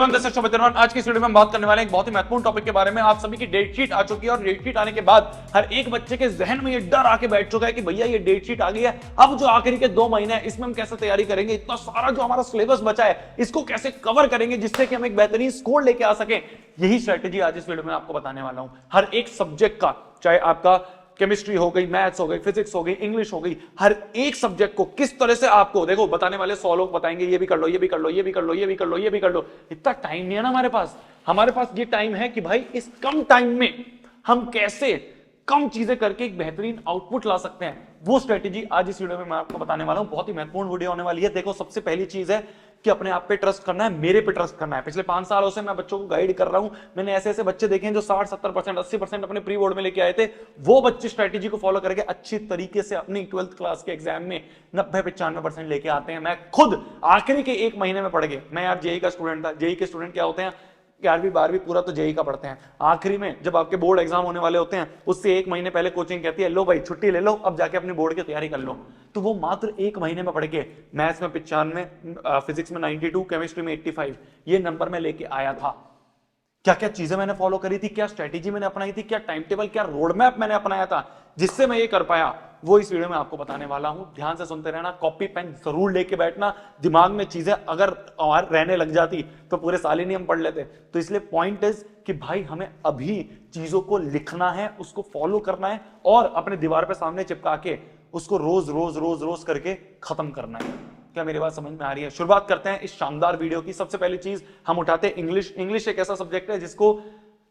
Everyone, this is शुभचिंतन। आज की इस वीडियो में हम बात करने वाले हैं एक बहुत ही महत्वपूर्ण टॉपिक के बारे में। आप सभी की डेट शीट आ चुकी है और डेट शीट आने के बाद हर एक बच्चे के जहन में ये डर आके बैठ चुका है कि भैया ये डेट शीट आ गई है, अब जो आखिरी के 2 महीने हैं इसमें हम कैसे तैयारी करेंगे, इतना सारा जो हमारा सिलेबस बचा है इसको कैसे कवर करेंगे जिससे कि हम एक बेहतरीन स्कोर लेके आ सके। यही स्ट्रेटेजी आज इस वीडियो में आपको बताने वाला हूं। हर एक सब्जेक्ट का, चाहे आपका केमिस्ट्री हो गई, मैथ्स हो गई, फिजिक्स हो गई, इंग्लिश हो गई, हर एक सब्जेक्ट को किस तरह से आपको देखो बताने वाले 100 लोग बताएंगे ये भी कर लो, ये भी कर लो, ये भी कर लो, ये भी कर लो, ये भी कर लो। इतना टाइम नहीं है ना हमारे पास ये टाइम है कि भाई इस कम टाइम में हम कैसे कम चीजें करके एक बेहतरीन आउटपुट ला सकते हैं। वो स्ट्रेटेजी आज इस वीडियो में मैं आपको बताने वाला हूं। बहुत ही महत्वपूर्ण वीडियो होने वाली है। देखो, सबसे पहली चीज है कि अपने आप पे ट्रस्ट करना है, मेरे पे ट्रस्ट करना है। पिछले 5 सालों से मैं बच्चों को गाइड कर रहा हूं। मैंने ऐसे ऐसे बच्चे देखे हैं जो 60-70%, 80% अपने प्री बोर्ड में लेके आए थे। वो बच्चे स्ट्रेटेजी को फॉलो करके अच्छी तरीके से अपनी 12th क्लास के एग्जाम में 90-95% लेके आते हैं। मैं खुद आखिरी के 1 महीने में पढ़ गए। मैं यार जेई का स्टूडेंट था। जेई के स्टूडेंट क्या होते हैं, 11वीं 12वीं पूरा तो जेई का पढ़ते हैं। आखिरी में जब आपके बोर्ड एग्जाम होने वाले होते हैं उससे 1 महीने पहले कोचिंग कहती है लो भाई छुट्टी ले लो, अब जाके अपनी बोर्ड की तैयारी कर लो। तो वो मात्र 1 महीने में पढ़ के मैथ्स में 95, फिजिक्स में 92, केमिस्ट्री में 85 ये नंबर में लेके आया था। क्या क्या चीजें मैंने फॉलो करी थी, क्या स्ट्रेटेजी मैंने अपनाई थी, क्या टाइम टेबल, क्या रोड मैप मैंने अपनाया था जिससे मैं ये कर पाया, वो इस वीडियो में आपको बताने वाला हूं। ध्यान से सुनते रहना, कॉपी पेन जरूर लेके बैठना। दिमाग में चीजें अगर और रहने लग जाती तो पूरे साल ही नहीं हम पढ़ लेते। तो इसलिए पॉइंट इज कि भाई हमें अभी चीजों को लिखना है, उसको फॉलो करना है और अपने दीवार पे सामने चिपका के उसको रोज रोज रोज रोज करके खत्म करना है। क्या मेरी बात समझ में आ रही है? शुरुआत करते हैं इस शानदार वीडियो की। सबसे पहली चीज हम उठाते हैं इंग्लिश। इंग्लिश एक ऐसा सब्जेक्ट है जिसको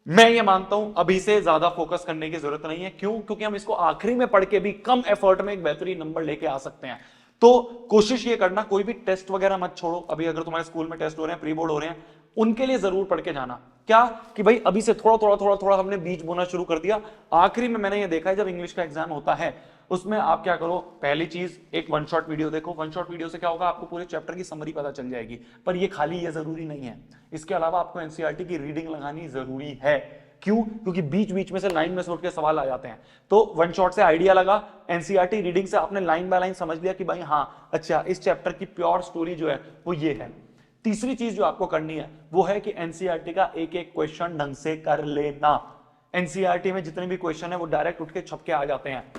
मैं ये मानता हूं अभी से ज्यादा फोकस करने की जरूरत नहीं है। क्यों? क्योंकि हम इसको आखिरी में पढ़ के भी कम एफर्ट में एक बेहतरीन नंबर लेके आ सकते हैं। तो कोशिश ये करना, कोई भी टेस्ट वगैरह मत छोड़ो। अभी अगर तुम्हारे स्कूल में टेस्ट हो रहे हैं, प्री बोर्ड हो रहे हैं, उनके लिए जरूर पढ़ के जाना। क्या कि भाई अभी से थोड़ा थोड़ा थोड़ा थोड़ा हमने बीज बोना शुरू कर दिया। आखिरी में मैंने ये देखा है जब इंग्लिश का एग्जाम होता है उसमें आप क्या करो, पहली चीज एक 1 शॉट वीडियो देखो। 1 शॉट वीडियो से क्या होगा, आपको पूरे चैप्टर की समरी पता चल जाएगी। पर ये खाली ये जरूरी नहीं है, इसके अलावा आपको एनसीईआरटी की रीडिंग लगानी जरूरी है। क्यों? क्योंकि बीच बीच में से लाइन में से उठ के सवाल आ जाते हैं। तो 1 शॉट से आइडिया लगा, एनसीईआरटी रीडिंग से आपने लाइन बाय लाइन समझ लिया कि भाई हाँ अच्छा इस चैप्टर की प्योर स्टोरी जो है वो ये है। तीसरी चीज जो आपको करनी है वो है कि एनसीईआरटी का एक एक क्वेश्चन ढंग से कर लेना। एनसीईआरटी में जितने भी क्वेश्चन है वो डायरेक्ट उठ के छप के आ जाते हैं।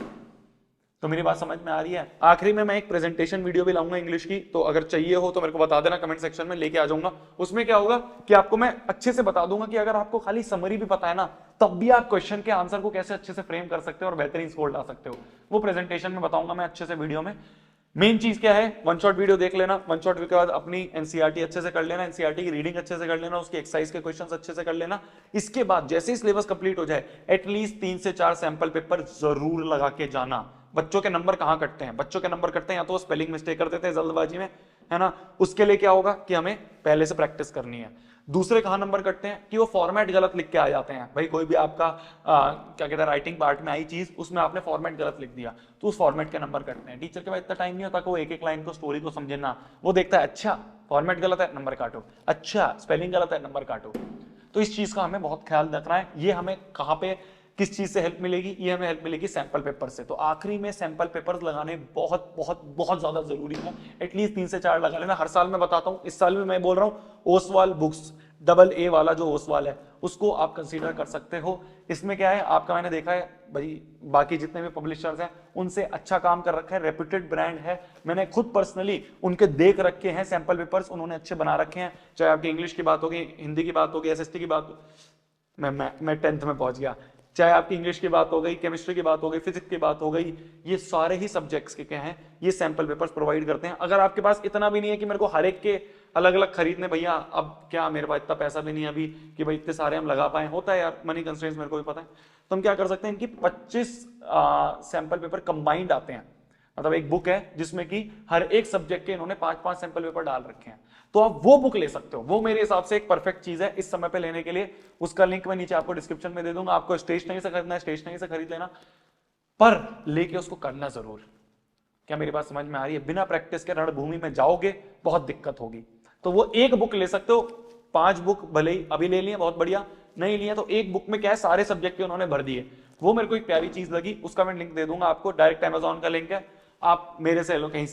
तो मेरी बात समझ में आ रही है? आखिरी में मैं एक प्रेजेंटेशन वीडियो भी लाऊंगा इंग्लिश की, तो अगर चाहिए हो तो मेरे को बता देना कमेंट सेक्शन में, लेके आ जाऊंगा। उसमें क्या होगा कि आपको मैं अच्छे से बता दूंगा कि अगर आपको खाली समरी भी पता है ना तब भी आप क्वेश्चन के आंसर को कैसे अच्छे से फ्रेम कर सकते हो और बेहतरीन स्कोर ला सकते हो। वो प्रेजेंटेशन में बताऊंगा मैं अच्छे से वीडियो में। मेन चीज क्या है, 1 शॉट वीडियो देख लेना। 1 शॉट के बाद अपनी एनसीईआरटी अच्छे से कर लेना, एनसीईआरटी की रीडिंग अच्छे से कर लेना, उसकी एक्सरसाइज के क्वेश्चंस अच्छे से कर लेना। इसके बाद जैसे ही सिलेबस कंप्लीट हो जाए एटलीस्ट 3 से 4 सैंपल पेपर जरूर लगा के जाना। बच्चों के नंबर कहां कटते हैं? बच्चों के नंबर कटते हैं या तो स्पेलिंग मिस्टेक कर देते हैं जल्दबाजी में, है ना। उसके लिए क्या होगा कि हमें पहले से प्रैक्टिस करनी है। दूसरे कहां नंबर कटते हैं कि वो फॉर्मेट गलत लिख के आ जाते हैं। भाई कोई भी आपका क्या कहते हैं राइटिंग पार्ट में आई चीज, उसमें आपने फॉर्मेट गलत लिख दिया तो उस फॉर्मेट के नंबर कटते हैं। टीचर के पास इतना टाइम नहीं होता कि वो एक एक लाइन को, स्टोरी को समझे ना। वो देखता है अच्छा फॉर्मेट गलत है नंबर काटो, अच्छा स्पेलिंग गलत है नंबर काटो। तो इस चीज का हमें बहुत ख्याल रखना है। ये हमें कहां पे किस चीज से हेल्प मिलेगी? ये हमें हेल्प मिलेगी सैंपल पेपर से। तो आखिरी में सैंपल पेपर्स लगाने बहुत बहुत बहुत ज्यादा जरूरी है। एटलीस्ट 3 से 4 लगा लेना। हर साल मैं बताता हूं, इस साल भी मैं बोल रहा हूं ओसवाल बुक्स AA वाला जो ओसवाल है उसको आप कंसीडर कर सकते हो। इसमें क्या है आपका, मैंने देखा है भाई बाकी जितने भी पब्लिशर्स हैं उनसे अच्छा काम कर रखा है, रेप्यूटेड ब्रांड है। मैंने खुद पर्सनली उनके देख रखे हैं सैंपल पेपर्स, उन्होंने अच्छे बना रखे हैं। चाहे आपकी इंग्लिश की बात होगी, हिंदी की बात होगी, एसएसटी की बात, मैं 10th में पहुंच गया। चाहे आपकी इंग्लिश की बात हो गई, केमिस्ट्री की बात हो गई, फिजिक्स की बात हो गई, ये सारे ही सब्जेक्ट्स के क्या हैं, ये सैंपल पेपर्स प्रोवाइड करते हैं। अगर आपके पास इतना भी नहीं है कि मेरे को हर एक के अलग अलग खरीदने, भैया अब क्या मेरे पास इतना पैसा भी नहीं है अभी कि भाई इतने सारे हम लगा पाए, होता है यार मनी कंस्ट्रेंट्स, मेरे को भी पता है। तो हम क्या कर सकते हैं, इनकी 25 सैंपल पेपर कंबाइंड आते हैं। मतलब एक बुक है जिसमें कि हर एक सब्जेक्ट के इन्होंने 5-5 सैंपल पेपर डाल रखे हैं। तो आप वो बुक ले सकते हो। वो मेरे हिसाब से एक परफेक्ट चीज है इस समय पे लेने के लिए। उसका लिंक मैं नीचे आपको डिस्क्रिप्शन में दे दूंगा। आपको स्टेशनरी से खरीदना है स्टेशनरी से खरीद लेना, पर लेके उसको करना जरूर। क्या मेरी बात समझ में आ रही है? बिना प्रैक्टिस के रणभूमि में जाओगे बहुत दिक्कत होगी। तो वो एक बुक ले सकते हो। 5 बुक भले ही अभी ले लिए बहुत बढ़िया, नहीं लिए तो एक बुक में क्या है सारे सब्जेक्ट के उन्होंने भर दिए। वो मेरे को एक प्यारी चीज लगी, उसका मैं लिंक दे दूंगा आपको। डायरेक्ट अमेजॉन का लिंक है, आप मेरे से लो। कहीं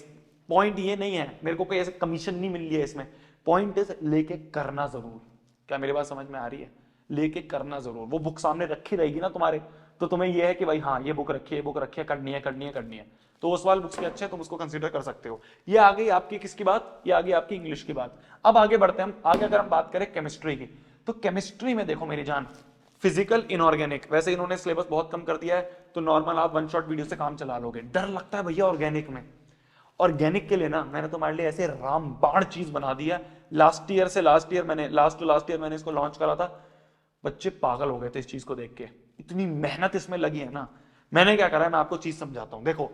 पॉइंट ये नहीं है, मेरे को कोई ऐसे कमीशन नहीं मिल रही है इसमें, पॉइंट इज लेके करना जरूर। क्या मेरी बात समझ में आ रही है? लेके करना जरूर। वो बुक सामने रखी रहेगी ना तुम्हारे, तो तुम्हें ये है कि भाई हाँ ये बुक रखी है, बुक रखी है, करनी है करनी है करनी है, तो वो सवाल बुक्स के अच्छे हैं, तुम उसको कंसीडर कर सकते हो। ये आ गई आपकी किसकी बात? ये आ गई आपकी इंग्लिश की बात। अब आगे बढ़ते हैं हम। आगे अगर हम बात करें केमिस्ट्री की, तो केमिस्ट्री में देखो मेरी जान, फिजिकल इनऑर्गेनिक, वैसे इन्होंने सिलेबस बहुत कम कर दिया है, तो नॉर्मल आप वन शॉट वीडियो से काम चला लोगे। डर लगता है भैया ऑर्गेनिक में। ऑर्गेनिक के लिए ना मैंने तुम्हारे लिए ऐसे रामबाण चीज बना दिया। लास्ट ईयर मैंने लास्ट मैंने इसको लॉन्च करा था, बच्चे पागल हो गए थे इस चीज को देख के, इतनी मेहनत इसमें लगी है ना। मैंने क्या करा है, मैं आपको चीज समझाता हूं। देखो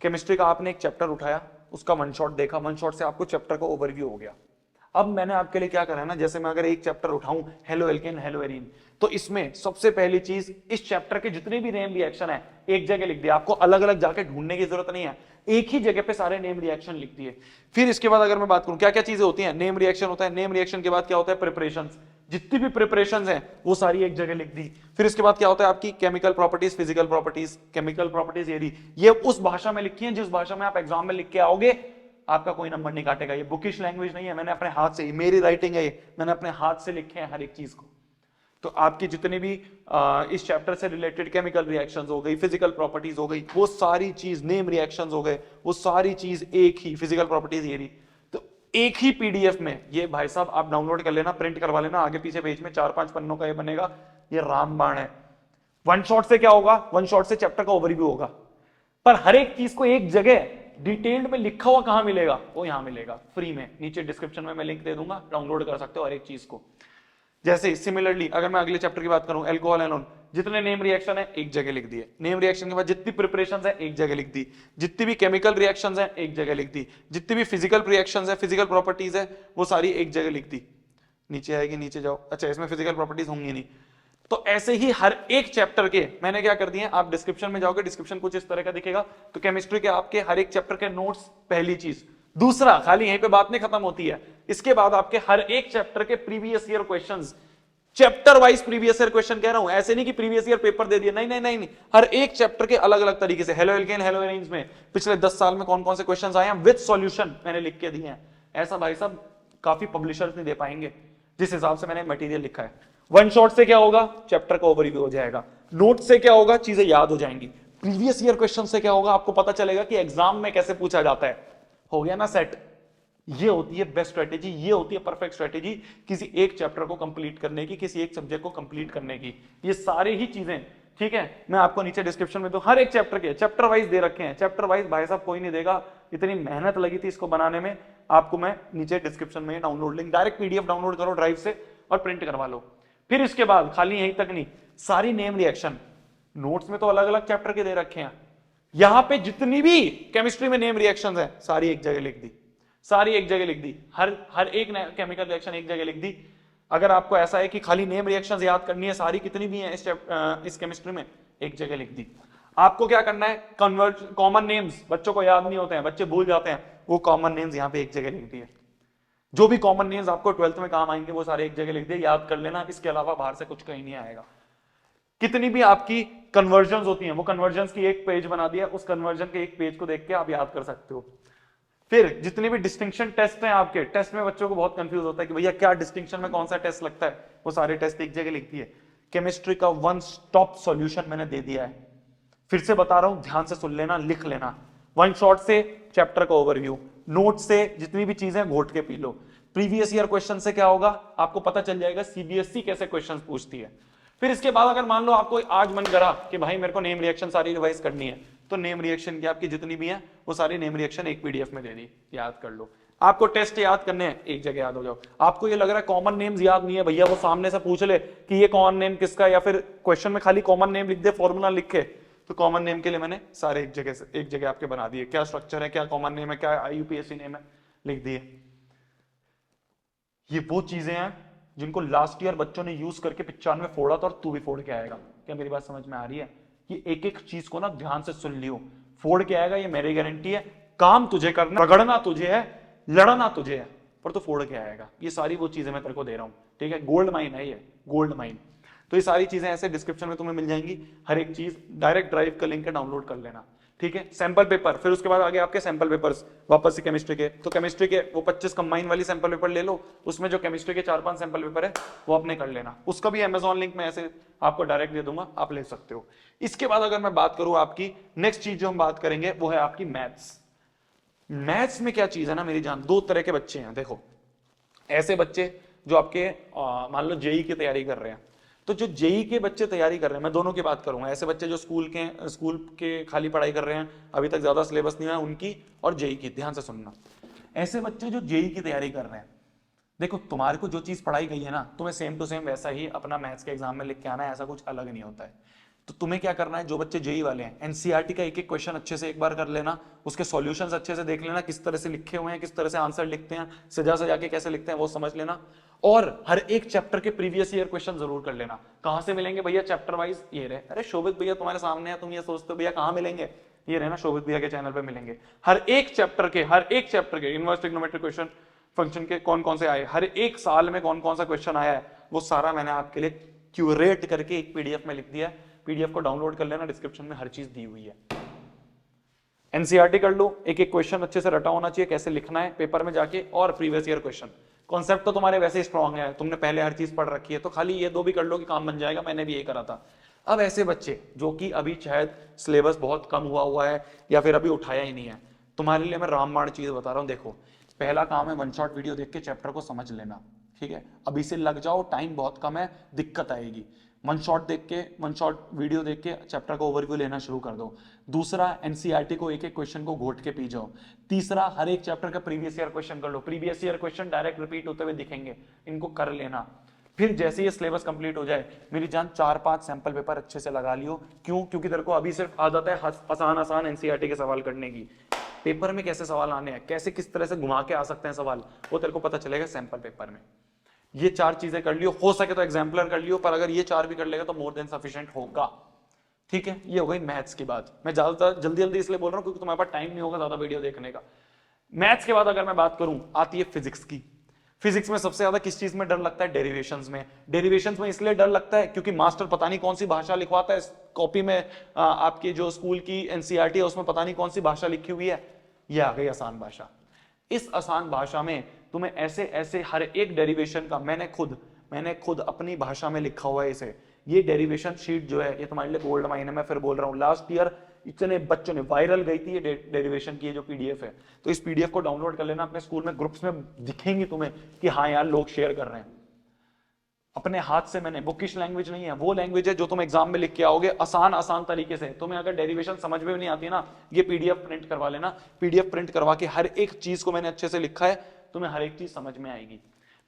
केमिस्ट्री का आपने एक चैप्टर उठाया, उसका वन शॉट देखा, वन शॉट से आपको चैप्टर का ओवरव्यू हो गया। अब मैंने आपके लिए क्या करा है ना, जैसे मैं अगर एक चैप्टर उठाऊं हेलो एल्केन हेलो एरीन, तो इसमें सबसे पहली चीज इस चैप्टर के जितने भी नेम रिएक्शन है एक जगह लिख दिया। आपको अलग अलग जाके ढूंढने की जरूरत नहीं है, एक ही जगह पे सारे नेम रिएक्शन लिख दिए। फिर इसके बाद अगर मैं बात करूं क्या क्या चीजें होती हैं, नेम रिएक्शन होता है, नेम रिएक्शन के बाद क्या होता है प्रिपरेशंस, जितनी भी प्रिपरेशंस हैं वो सारी एक जगह लिख दी। फिर इसके बाद क्या होता है आपकी chemical properties, physical properties, chemical properties ये उस भाषा में लिखी है जिस भाषा में आप एग्जाम में लिख के आओगे, आपका कोई नंबर नहीं काटेगा। ये बुकिश लैंग्वेज नहीं है, मैंने अपने हाथ से, मेरी राइटिंग है ये, मैंने अपने हाथ से लिखे हैं हर एक चीज को। तो आपकी जितनी भी इस चैप्टर से रिलेटेड केमिकल रिएक्शंस हो गई, फिजिकल प्रॉपर्टीज हो गई, वो सारी चीज, नेम रिएक्शंस हो गए, वो सारी चीज एक ही, फिजिकल प्रॉपर्टीज ये रही, तो एक ही पीडीएफ में। ये भाई साहब आप डाउनलोड कर लेना, प्रिंट करवा लेना, आगे पीछे पेज में 4-5 पन्नों का ये बनेगा। ये रामबाण है। वन शॉट से क्या होगा, वन शॉट से चैप्टर का ओवरव्यू होगा, पर हर एक चीज को एक जगह डिटेल्ड में लिखा हुआ कहां मिलेगा, वो यहां मिलेगा फ्री में। नीचे डिस्क्रिप्शन में मैं लिंक दे दूंगा, डाउनलोड कर सकते हो हर एक चीज को। जैसे सिमिलरली अगर मैं अगले चैप्टर की बात करूं अल्कोहल एनोन, जितने नेम रिएक्शन है एक जगह लिख दिए, नेम रिएक्शन के बाद जितनी प्रिपरेशंस है एक जगह लिख दी, जितनी भी केमिकल रिएक्शंस है एक जगह लिख दी, जितनी भी फिजिकल रिएक्शंस है, फिजिकल प्रॉपर्टीज है, वो सारी एक जगह लिख दी। नीचे आएगी, नीचे जाओ, अच्छा इसमें फिजिकल प्रॉपर्टीज होंगी नहीं। तो ऐसे ही हर एक चैप्टर के मैंने क्या कर दिए, आप डिस्क्रिप्शन में जाओगे, डिस्क्रिप्शन कुछ इस तरह का दिखेगा। तो केमिस्ट्री के आपके हर एक चैप्टर के नोट्स, पहली चीज। दूसरा, खाली यहीं पे बात नहीं खत्म होती है, इसके बाद आपके हर एक चैप्टर के previous year questions, chapter wise previous year question कह रहा हूं, ऐसे नहीं कि प्रीवियस ईयर पेपर दे दिया, नहीं नहीं नहीं नहीं, हर एक चैप्टर के अलग अलग तरीके से। हेलो एल्केन हेलो एरीन्स में पिछले 10 साल में कौन कौन से क्वेश्चंस आए हैं विद सॉल्यूशन मैंने लिख के दिए हैं। ऐसा भाई साहब काफी पब्लिशर्स नहीं दे पाएंगे जिस हिसाब से मैंने मटेरियल लिखा है। वन शॉट से क्या होगा, चैप्टर का ओवरव्यू हो जाएगा। नोट से क्या होगा, चीजें याद हो जाएंगी। प्रीवियस ईयर क्वेश्चन से क्या होगा, आपको पता चलेगा कि एग्जाम में कैसे पूछा जाता है। हो गया ना सेट। ये होती है बेस्ट स्ट्रेटेजी, ये होती है परफेक्ट स्ट्रेटेजी किसी एक चैप्टर को कंप्लीट करने की, किसी एक सब्जेक्ट को कंप्लीट करने की। ये सारी ही चीजें, ठीक है, मैं आपको नीचे डिस्क्रिप्शन में तो हर एक चैप्टर के चैप्टर वाइज दे रखे हैं। चैप्टर वाइज भाई साहब कोई नहीं देगा, इतनी मेहनत लगी थी इसको बनाने में। आपको मैं नीचे डिस्क्रिप्शन में download link, direct PDF download करो ड्राइव से और प्रिंट करवा लो। फिर इसके बाद खाली यहीं तक नहीं, सारी नेम रिएक्शन नोट्स में तो अलग अलग चैप्टर के दे रखे हैं, यहां पे जितनी भी केमिस्ट्री में नेम रिएक्शंस है सारी एक जगह लिख दी, सारी एक जगह लिख दी। हर एक केमिकल रिएक्शन एक जगह लिख दी। अगर आपको ऐसा है कि खाली नेम रिएक्शंस याद करनी है, सारी कितनी भी हैं इस केमिस्ट्री में, एक जगह लिख दी। आपको क्या करना है, कॉमन नेम्स बच्चों को याद नहीं होते हैं, बच्चे भूल जाते हैं, वो कॉमन नेम्स यहां पे एक जगह लिख दिए। जो भी कॉमन नेम्स आपको 12th में काम आएंगे वो सारे एक जगह लिख दिए, याद कर लेना। इसके अलावा बाहर से कुछ कहीं नहीं आएगा। कितनी भी आपकी कन्वर्जन होती हैं, वो कन्वर्जन की एक पेज बना दिया, उस कन्वर्जन के एक पेज को देख के आप याद कर सकते हो। फिर जितने भी डिस्टिंक्शन टेस्ट हैं आपके, टेस्ट में बच्चों को बहुत कंफ्यूज होता है कि भैया क्या डिस्टिंक्शन में कौन सा टेस्ट लगता है, वो सारे टेस्ट एक जगह लिख दिए। केमिस्ट्री का वन स्टॉप सॉल्यूशन मैंने दे दिया है। फिर से बता रहा हूं, ध्यान से सुन लेना, लिख लेना। वन शॉट से चैप्टर का ओवरव्यू, नोट से जितनी भी चीजें घोट के P low. Previous year question से क्या होगा, आपको पता चल जाएगा सीबीएसई कैसे क्वेश्चंस पूछती है। फिर इसके बाद अगर मान लो आपको आज मन करा कि भाई मेरे को नेम रिएक्शन सारी रिवाइज करनी है, तो नेम रिएक्शन की आपकी जितनी भी हैं वो सारी नेम रिएक्शन एक पीडीएफ में दे दी, याद कर लो। आपको टेस्ट याद करने हैं, एक जगह याद हो जाओ। आपको ये लग रहा है कॉमन नेम्स याद नहीं है, भैया वो सामने से पूछ ले कि ये कॉमन नेम किसका, या फिर क्वेश्चन में खाली कॉमन नेम लिख दे, फॉर्मूला लिख के, तो कॉमन नेम के लिए मैंने सारे एक जगह आपके बना दिए। क्या स्ट्रक्चर है, क्या कॉमन नेम है, क्या यूपीएससी नेम है, लिख दिए। ये वो चीजें हैं जिनको लास्ट ईयर बच्चों ने यूज करके 95 फोड़ा था, और तू भी फोड़ के आएगा। क्या मेरी बात समझ में आ रही है? ये एक एक चीज को ना ध्यान से सुन लियो, फोड़ के आएगा, ये मेरी गारंटी है। काम तुझे करना, रगड़ना तुझे है, लड़ना तुझे है, पर तू फोड़ के आएगा। ये सारी वो चीजें मैं तेरे को दे रहा हूं, ठीक है? गोल्ड माइन है ये, गोल्ड माइन। तो ये सारी चीजें ऐसे डिस्क्रिप्शन में तुम्हें मिल जाएंगी, हर एक चीज। डायरेक्ट ड्राइव का लिंक है, डाउनलोड कर लेना। ठीक है, सैंपल पेपर, फिर उसके बाद आगे आपके सैंपल पेपर्स वापस से केमिस्ट्री के, तो केमिस्ट्री के वो 25 कंबाइन वाली सैंपल पेपर ले लो, उसमें जो केमिस्ट्री के 4-5 सैंपल पेपर है वो आपने कर लेना, उसका भी अमेजॉन लिंक में ऐसे आपको डायरेक्ट दे दूंगा, आप ले सकते हो। इसके बाद अगर मैं बात करूं आपकी नेक्स्ट चीज जो हम बात करेंगे वो है आपकी मैथ्स। मैथ्स में क्या चीज है ना मेरी जान, दो तरह के बच्चे हैं। देखो, ऐसे बच्चे जो आपके मान लो जेई की तैयारी कर रहे हैं, तो जो जेई के बच्चे तैयारी कर रहे हैं, मैं दोनों की बात करूंगा, ऐसे बच्चे जो स्कूल के खाली पढ़ाई कर रहे हैं, अभी तक ज्यादा सिलेबस नहीं है उनकी, और जेई की, ध्यान से सुनना। ऐसे बच्चे जो जेई की तैयारी कर रहे हैं, देखो तुम्हारे को जो चीज पढ़ाई गई है ना, तुम्हें सेम टू सेम वैसा ही अपना मैथ्स के एग्जाम में लिख के आना है, ऐसा कुछ अलग नहीं होता है। तो तुम्हें क्या करना है, जो बच्चे जेई वाले हैं, एनसीईआरटी का एक एक क्वेश्चन अच्छे से एक बार कर लेना, उसके सॉल्यूशंस अच्छे से देख लेना, किस तरह से लिखे हुए हैं, किस तरह से आंसर लिखते हैं, सजा सजा के कैसे लिखते हैं वो समझ लेना, और हर एक चैप्टर के प्रीवियस ईयर क्वेश्चन जरूर कर लेना। कहां से मिलेंगे भैया, चैप्टर वाइज ये रहे, अरे शोभित भैया तुम्हारे सामने है, तुम ये सोचते हो भैया कहां मिलेंगे, ये रहे ना, शोभित भैया के चैनल पे मिलेंगे। हर एक चैप्टर के इनवर्स ट्रिग्नोमेट्रिक क्वेश्चन फंक्शन के कौन कौन से आए, हर एक साल में कौन कौन सा क्वेश्चन आया है, वो सारा मैंने आपके लिए क्यूरेट करके एक पीडीएफ में लिख दिया है, पीडीएफ को डाउनलोड कर लेना, डिस्क्रिप्शन में हर चीज दी हुई है। एनसीईआरटी कर लो, एक एक क्वेश्चन अच्छे से रटा होना चाहिए, कैसे लिखना है पेपर में जाके, और प्रीवियस ईयर क्वेश्चन। कॉन्सेप्ट तो तुम्हारे वैसे ही स्ट्रांग है, तुमने पहले हर चीज पढ़ रखी है, तो खाली ये दो भी कर लो कि काम बन जाएगा, मैंने भी यही करा था। अब ऐसे बच्चे जो कि अभी शायद सिलेबस बहुत कम हुआ है या फिर अभी उठाया ही नहीं है, तुम्हारे लिए मैं रामबाण चीज बता रहा हूँ। देखो, पहला काम है वन शॉट वीडियो देख के चैप्टर को समझ लेना, ठीक है, अभी से लग जाओ, टाइम बहुत कम है, दिक्कत आएगी। वन शॉट वीडियो देख के चैप्टर का ओवरव्यू लेना शुरू कर दो। दूसरा, एनसीईआरटी को एक एक क्वेश्चन को घोट के पी जाओ। तीसरा, हर एक चैप्टर का प्रीवियस ईयर क्वेश्चन कर लो, previous year question direct repeat होते हुए दिखेंगे, इनको कर लेना। फिर जैसे ये सिलेबस कंप्लीट हो जाए मेरी जान, 4-5 सैंपल पेपर अच्छे से लगा लियो। क्यों? क्योंकि तेरे को अभी सिर्फ आदत है आसान आसान एनसीईआरटी के सवाल करने की। पेपर में कैसे सवाल आने हैं, कैसे किस तरह से घुमा के आ सकते हैं सवाल, वो तेरे को पता चलेगा सैंपल पेपर में। ये 4 चीजें कर लियो, हो सके तो एग्जाम्पलर कर लियो, पर अगर ये 4 भी कर लेगा तो मोर देन सफिशिएंट होगा, ठीक है। ये हो गई मैथ्स की बात। मैं ज्यादातर जल्दी इसलिए बोल रहा हूं क्योंकि तुम्हारे पास टाइम नहीं होगा ज्यादा वीडियो देखने का। मैथ्स के बाद अगर मैं बात करूं, आती है फिजिक्स की। फिजिक्स में सबसे ज्यादा किस चीज में डर लगता है? डेरिवेशंस में। डेरिवेशंस में इसलिए डर लगता है क्योंकि मास्टर पता नहीं कौन सी भाषा लिखवाता है कॉपी में, आपकी जो स्कूल की एनसीईआरटी है उसमें पता नहीं कौन सी भाषा लिखी हुई है। ये आ गई आसान भाषा। इस आसान भाषा में तुम्हें ऐसे ऐसे हर एक डेरिवेशन का मैंने खुद अपनी भाषा में लिखा हुआ है इसे। ये डेरिवेशन शीट जो है ये तुम्हारे लिए गोल्ड माइन है। मैं फिर बोल रहा हूँ, लास्ट ईयर इतने बच्चों ने वायरल गई थी ये डेरिवेशन की जो पीडीएफ है। तो इस पीडीएफ को डाउनलोड कर लेना, अपने स्कूल में ग्रुप्स में दिखेंगी तुम्हें कि हाँ यार लोग शेयर कर रहे हैं। अपने हाथ से मैंने, बुकिश लैंग्वेज नहीं है, वो लैंग्वेज है जो तुम एग्जाम में लिख के आओगे आसान तरीके से। तुम्हें अगर डेरिवेशन समझ में भी नहीं आती ना, ये पीडीएफ प्रिंट करवा लेना। पीडीएफ प्रिंट करवा के हर एक चीज को मैंने अच्छे से लिखा है, तुम्हें हर एक चीज समझ में आएगी।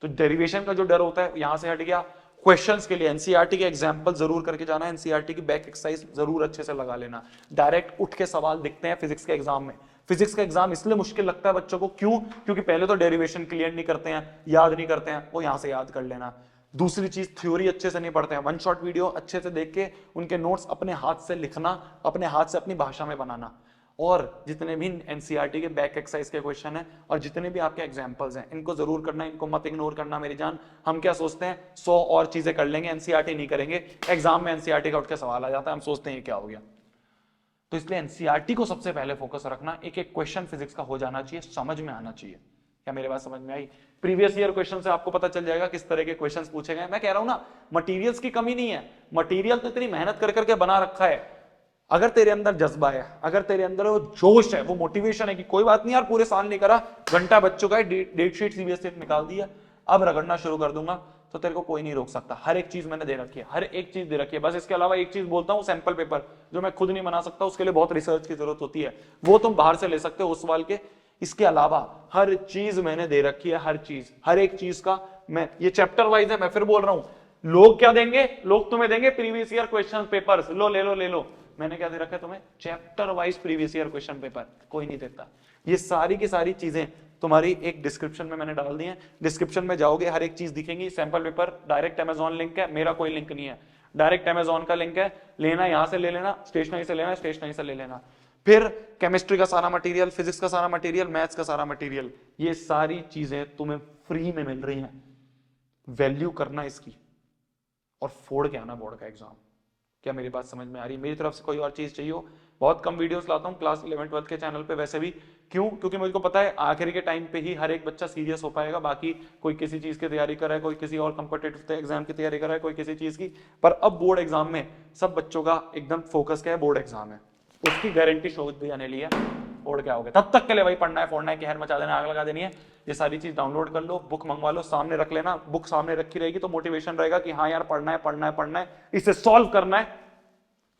तो डेरिवेशन का जो डर होता है यहां से हट गया। क्वेश्चंस के लिए एनसीईआरटी के एग्जांपल जरूर करके जाना, एनसीईआरटी की बैक एक्सरसाइज जरूर अच्छे से लगा लेना। डायरेक्ट उठ के सवाल दिखते हैं फिजिक्स के एग्जाम में। फिजिक्स का एग्जाम इसलिए मुश्किल लगता है बच्चों को, क्यों? क्योंकि पहले तो डेरिवेशन क्लियर नहीं करते हैं, याद नहीं करते हैं, वो यहां से याद कर लेना। दूसरी चीज, थ्योरी अच्छे से नहीं पढ़ते हैं। वन शॉट वीडियो अच्छे से देख के उनके नोट्स अपने हाथ से लिखना, अपने हाथ से अपनी भाषा में बनाना। और जितने भी एनसीईआरटी के बैक एक्सरसाइज के क्वेश्चन हैं और जितने भी आपके एग्जांपल्स हैं, इनको जरूर करना, इनको मत इग्नोर करना मेरी जान। हम क्या सोचते हैं 100 और चीजें कर लेंगे, एनसीईआरटी नहीं करेंगे। एग्जाम में एनसीईआरटी का उठ के सवाल आ जाता है, हम सोचते हैं ये क्या हो गया। तो इसलिए एनसीईआरटी को सबसे पहले फोकस रखना। एक एक क्वेश्चन फिजिक्स का हो जाना चाहिए, समझ में आना चाहिए। क्या मेरे बात समझ में आई? प्रीवियस ईयर क्वेश्चन से आपको पता चल जाएगा किस तरह के क्वेश्चंस पूछे गए। मैं कह रहा हूं ना, मटेरियल्स की कमी नहीं है, मटेरियल तो इतनी मेहनत कर करके बना रखा है। अगर तेरे अंदर जज्बा है, अगर तेरे अंदर वो जोश है, वो मोटिवेशन है कि कोई बात नहीं यार, पूरे साल नहीं करा, घंटा बच चुका है, डेट शीट सीबीएसई ने निकाल दी है, अब रगड़ना शुरू कर दूंगा, तो तेरे को कोई नहीं रोक सकता। हर एक चीज मैंने दे रखी है, हर एक चीज दे रखी है। बस इसके अलावा एक चीज बोलता हूं, सैंपल पेपर जो मैं खुद नहीं बना सकता, उसके लिए बहुत रिसर्च की जरूरत होती है, वो तुम बाहर से ले सकते हो उस सवाल के। इसके अलावा हर चीज मैंने दे रखी है, हर चीज, हर एक चीज का मैं, ये चैप्टर वाइज है। मैं फिर बोल रहा हूं, लोग क्या देंगे? लोग तुम्हें देंगे प्रीवियस ईयर क्वेश्चन पेपर्स, लो ले लो। मैंने क्या दे रखा है तुम्हें? Chapter wise previous year question paper, कोई नहीं देता। ये सारी की सारी चीजें तुम्हारी एक डिस्क्रिप्शन में मैंने डाल दी है। डिस्क्रिप्शन में जाओगे, हर एक चीज दिखेंगी। Sample paper direct Amazon link है, मेरा कोई लिंक नहीं है, डायरेक्ट अमेजॉन का लिंक है। लेना यहां से ले लेना, स्टेशनरी से लेना, स्टेशनरी से ले लेना। फिर केमिस्ट्री का सारा मटेरियल, फिजिक्स का सारा मटेरियल, मैथ्स का सारा मटेरियल, ये सारी चीजें तुम्हें फ्री में मिल रही हैं। वैल्यू करना इसकी और फोड़ के आना बोर्ड का एग्जाम। क्या मेरी बात समझ में आ रही है? मेरी तरफ से कोई और चीज चाहिए हो, बहुत कम वीडियोस लाता हूँ क्लास 11-12 के चैनल पे वैसे भी। क्यों? क्योंकि मुझे को पता है आखिरी के टाइम पे ही हर एक बच्चा सीरियस हो पाएगा। बाकी कोई किसी चीज की तैयारी कर रहा है, कोई किसी और कॉम्पिटेटिव एग्जाम की तैयारी कर रहा है, कोई किसी चीज की, पर अब बोर्ड एग्जाम में सब बच्चों का एकदम फोकस क्या है? बोर्ड एग्जाम है। उसकी गारंटी शोध भी आने ली है, बोर्ड क्या हो गया। तब तक के लिए भाई पढ़ना है, फोड़ना है, कहर मचा देना, आग लगा देनी है। ये सारी चीज डाउनलोड कर लो, बुक मंगवा लो, सामने रख लेना। बुक सामने रखी रहेगी तो मोटिवेशन रहेगा कि हाँ यार पढ़ना है, पढ़ना है, पढ़ना है, इसे सॉल्व करना है,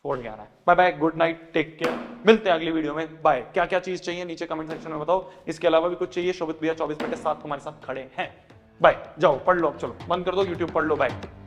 फोड़ के आना है। Bye bye, good night, take care, मिलते हैं अगली वीडियो में। बाय। क्या क्या चीज चाहिए नीचे कमेंट सेक्शन में बताओ, इसके अलावा भी कुछ चाहिए? शोभित भैया 24 घंटे साथ तुम्हारे साथ खड़े हैं। बाय, जाओ पढ़ लो, चलो बंद कर दो यूट्यूब, पढ़ लो, बाय।